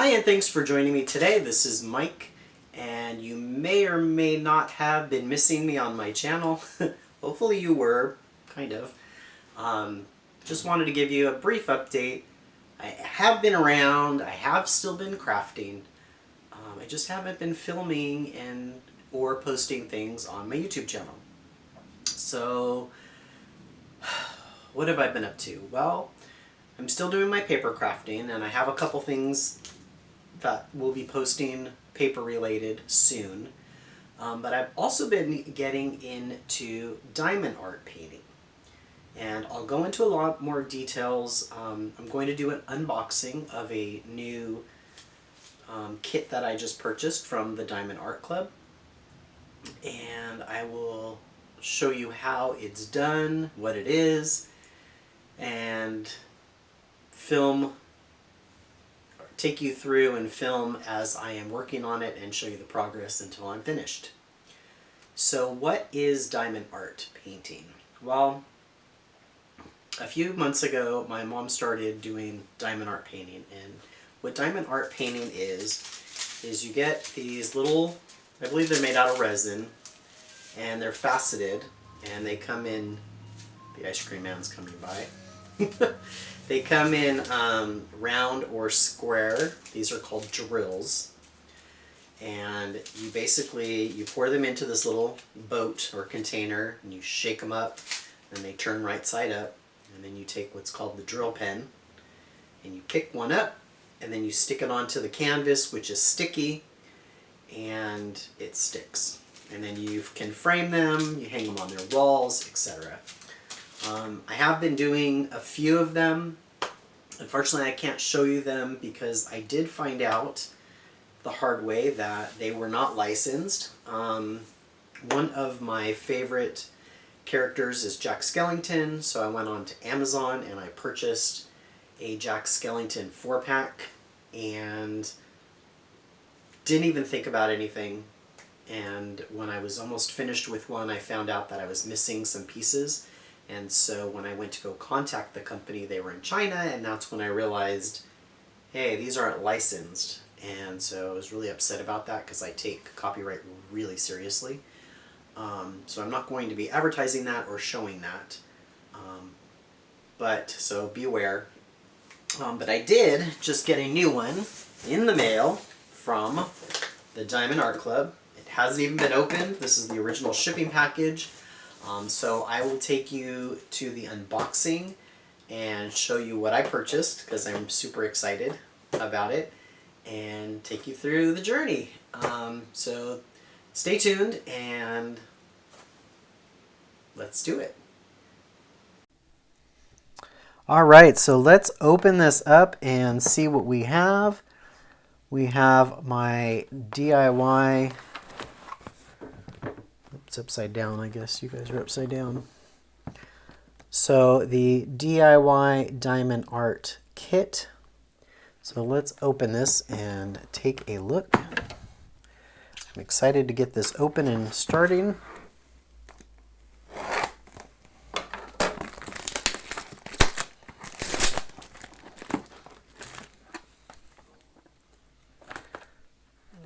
Hi, and thanks for joining me today. This is Mike, and you may or may not have been missing me on my channel. Hopefully you were, kind of. Just wanted to give you a brief update. I have been around, I have still been crafting. I just haven't been filming or posting things on my YouTube channel. So, what have I been up to? Well, I'm still doing my paper crafting, and I have a couple things that we'll be posting paper related soon. But I've also been getting into diamond art painting. And I'll go into a lot more details. I'm going to do an unboxing of a new kit that I just purchased from the Diamond Art Club. And I will show you how it's done, what it is, and take you through and film as I am working on it and show you the progress until I'm finished. So what is diamond art painting? Well, a few months ago my mom started doing diamond art painting, and what diamond art painting is you get these little, I believe they're made out of resin, and they're faceted, and they come in, the ice cream man's coming by. They come in round or square. These are called drills. And you pour them into this little boat or container, and you shake them up, and they turn right side up. And then you take what's called the drill pen, and you pick one up, and then you stick it onto the canvas, which is sticky, and it sticks. And then you can frame them, you hang them on their walls, etc. I have been doing a few of them. Unfortunately, I can't show you them because I did find out the hard way that they were not licensed. One of my favorite characters is Jack Skellington, so I went on to Amazon and I purchased a Jack Skellington 4-pack and didn't even think about anything. And when I was almost finished with one, I found out that I was missing some pieces. And so when I went to go contact the company, they were in China, and that's when I realized, hey, these aren't licensed. And so I was really upset about that because I take copyright really seriously. So I'm not going to be advertising that or showing that. So be aware. But I did just get a new one in the mail from the Diamond Art Club. It hasn't even been opened. This is the original shipping package. So I will take you to the unboxing and show you what I purchased because I'm super excited about it, and take you through the journey. So stay tuned and let's do it. Alright, so let's open this up and see what we have. We have my DIY. It's upside down, I guess. You guys are upside down. So the DIY Diamond Art Kit. So let's open this and take a look. I'm excited to get this open and starting.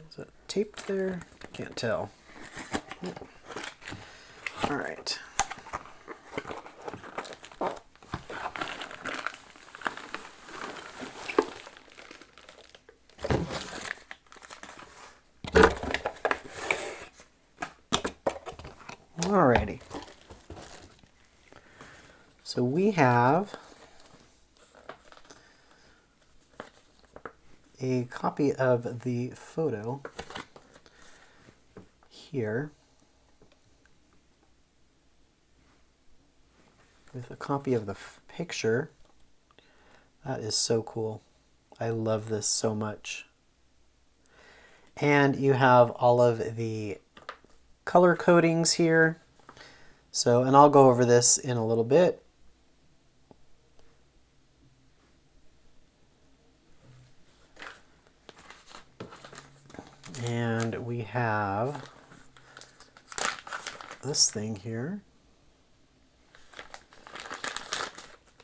Is it taped there? Can't tell. All right. Alrighty. So we have a copy of the photo here with a copy of the picture. That is so cool. I love this so much. And you have all of the color codings here. So, and I'll go over this in a little bit. And we have this thing here.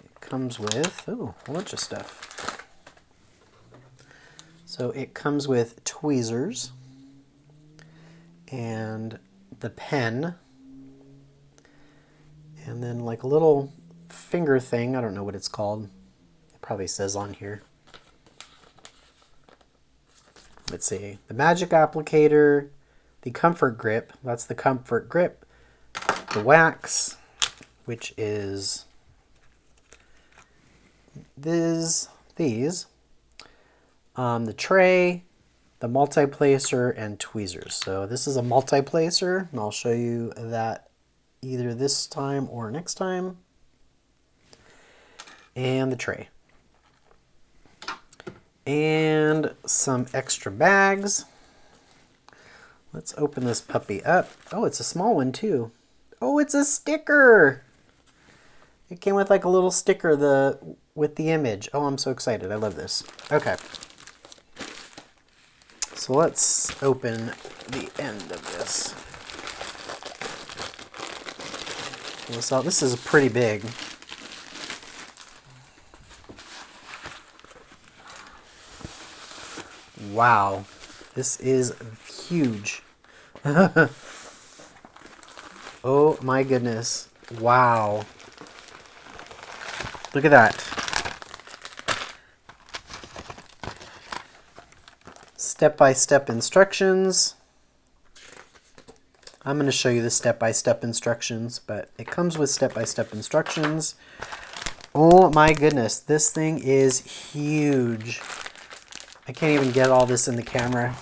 It comes with, oh, a bunch of stuff. So it comes with tweezers and the pen, and then like a little finger thing. I don't know what it's called. It probably says on here. Let's see. The magic applicator, the comfort grip. That's the comfort grip. The wax, which is these. The tray, the multi-placer, and tweezers. So this is a multi-placer, and I'll show you that either this time or next time. And the tray. And some extra bags. Let's open this puppy up. Oh, it's a small one too. Oh, it's a sticker. It came with like a little sticker with the image. Oh, I'm so excited. I love this. Okay. So let's open the end of this. So this is pretty big. Wow, this is huge. Oh my goodness. Wow. Look at that. Step-by-step instructions. I'm going to show you the step-by-step instructions, but it comes with step-by-step instructions. Oh my goodness, this thing is huge. I can't even get all this in the camera.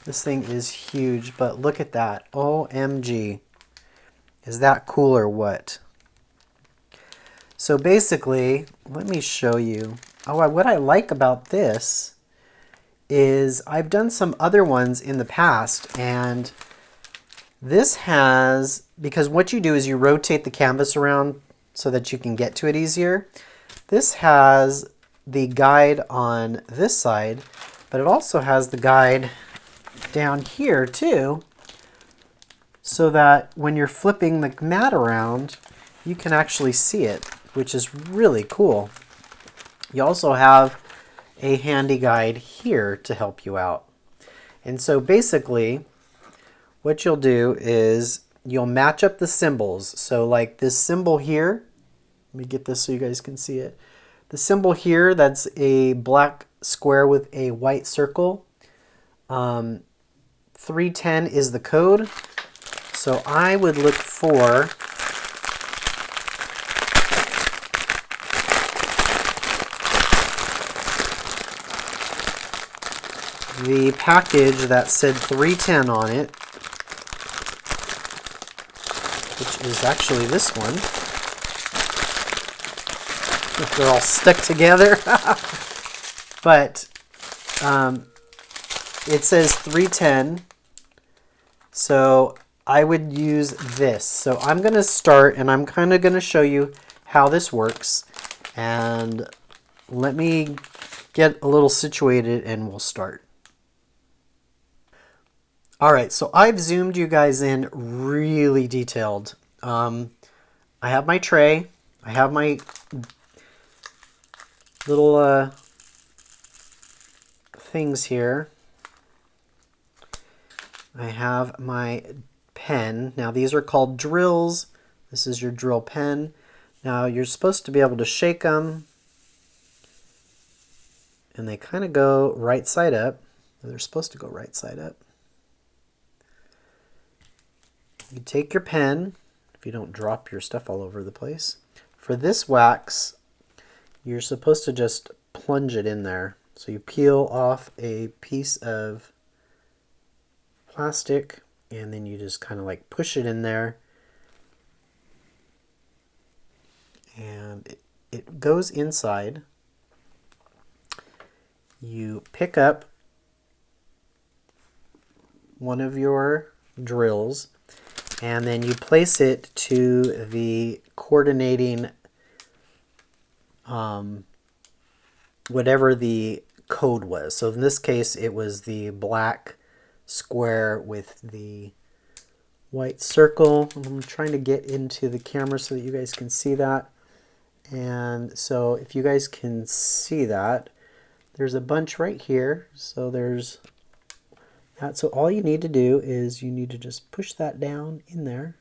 This thing is huge, but look at that. OMG. Is that cool or what? So basically, let me show you. Oh, what I like about this is I've done some other ones in the past, and this has, because what you do is you rotate the canvas around so that you can get to it easier. This has the guide on this side, but it also has the guide down here too, so that when you're flipping the mat around, you can actually see it, which is really cool. You also have a handy guide here to help you out. And so basically, what you'll do is you'll match up the symbols. So like this symbol here, let me get this so you guys can see it. The symbol here, that's a black square with a white circle. 310 is the code. So I would look for the package that said 310 on it, which is actually this one. They're all stuck together. But it says 310. So I would use this. So I'm going to start, and I'm kind of going to show you how this works. And let me get a little situated and we'll start. All right, so I've zoomed you guys in really detailed. I have my tray. I have my little things here. I have my pen. Now these are called drills. This is your drill pen. Now you're supposed to be able to shake them, and they kind of go right side up. They're supposed to go right side up. You take your pen, if you don't drop your stuff all over the place. For this wax, you're supposed to just plunge it in there. So you peel off a piece of plastic, and then you just kind of like push it in there. And it goes inside. You pick up one of your drills, and then you place it to the coordinating whatever the code was. So in this case, it was the black square with the white circle. I'm trying to get into the camera so that you guys can see that. And so if you guys can see that, there's a bunch right here. So there's that. So all you need to do is you need to just push that down in there.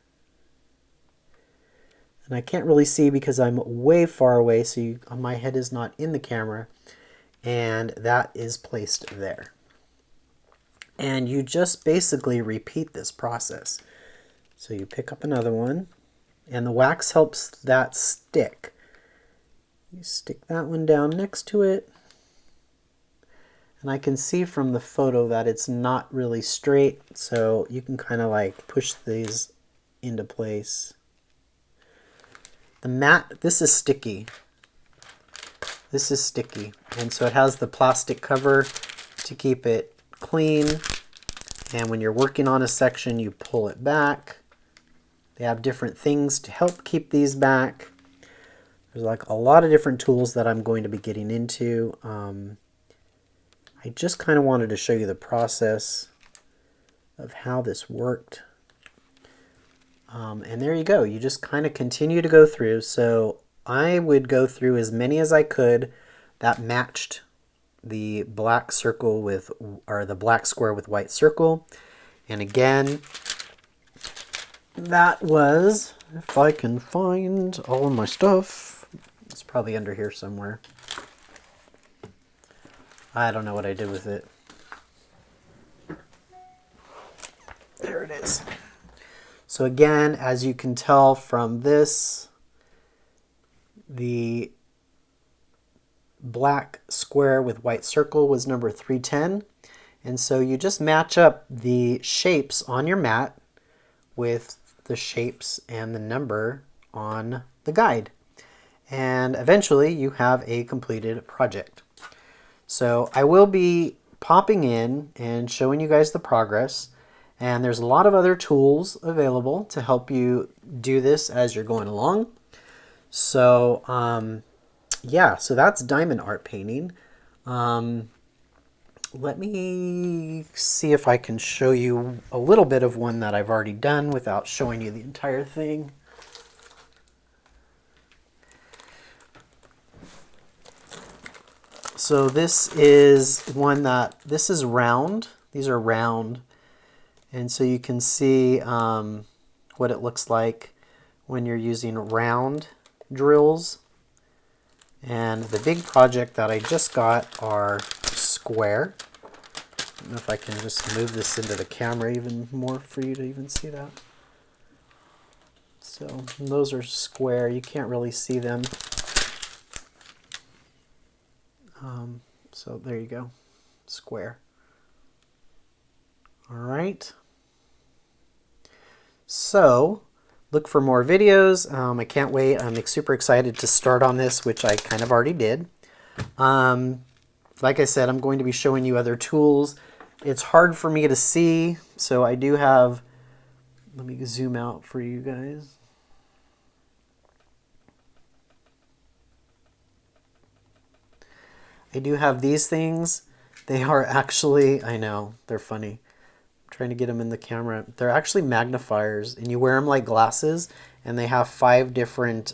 And I can't really see because I'm way far away, so my head is not in the camera. And that is placed there. And you just basically repeat this process. So you pick up another one, and the wax helps that stick. You stick that one down next to it. And I can see from the photo that it's not really straight, so you can kind of like push these into place. The mat, this is sticky. This is sticky, and so it has the plastic cover to keep it clean. And when you're working on a section, you pull it back. They have different things to help keep these back. There's like a lot of different tools that I'm going to be getting into. I just kind of wanted to show you the process of how this worked. And there you go. You just kind of continue to go through. So I would go through as many as I could that matched the black circle with, or the black square with white circle. And again, that was, if I can find all of my stuff, it's probably under here somewhere. I don't know what I did with it. There it is. So again, as you can tell from this, the black square with white circle was number 310. And so you just match up the shapes on your mat with the shapes and the number on the guide. And eventually you have a completed project. So I will be popping in and showing you guys the progress. And there's a lot of other tools available to help you do this as you're going along. So yeah, so that's diamond art painting. Let me see if I can show you a little bit of one that I've already done without showing you the entire thing. So this is one that, this is round. These are round. And so you can see what it looks like when you're using round drills. And the big project that I just got are square. I don't know if I can just move this into the camera even more for you to even see that. So those are square. You can't really see them. So there you go, square. All right. So look for more videos. I can't wait. I'm super excited to start on this, which I kind of already did. Like I said, I'm going to be showing you other tools. It's hard for me to see, so I do have, let me zoom out for you guys. I do have these things. They are actually, I know, they're funny. I'm trying to get them in the camera. They're actually magnifiers, and you wear them like glasses, and they have 5 different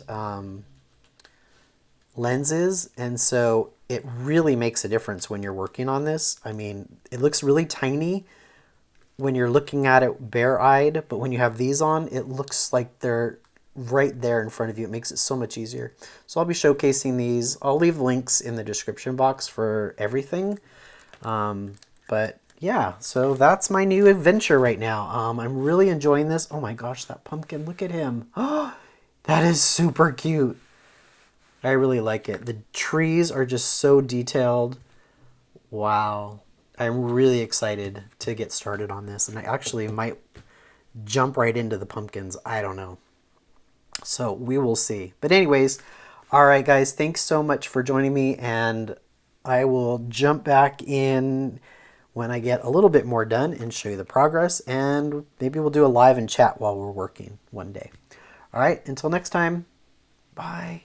lenses, and so it really makes a difference when you're working on this. I mean, it looks really tiny when you're looking at it bare-eyed, but when you have these on, it looks like they're right there in front of you. It makes it so much easier. So I'll be showcasing these. I'll leave links in the description box for everything. But yeah, so that's my new adventure right now. I'm really enjoying this. Oh my gosh, that pumpkin, look at him. Oh, that is super cute. I really like it. The trees are just so detailed. Wow. I'm really excited to get started on this. And I actually might jump right into the pumpkins. I don't know. So we will see. But anyways, all right, guys, thanks so much for joining me. And I will jump back in when I get a little bit more done and show you the progress. And maybe we'll do a live and chat while we're working one day. All right, until next time, bye.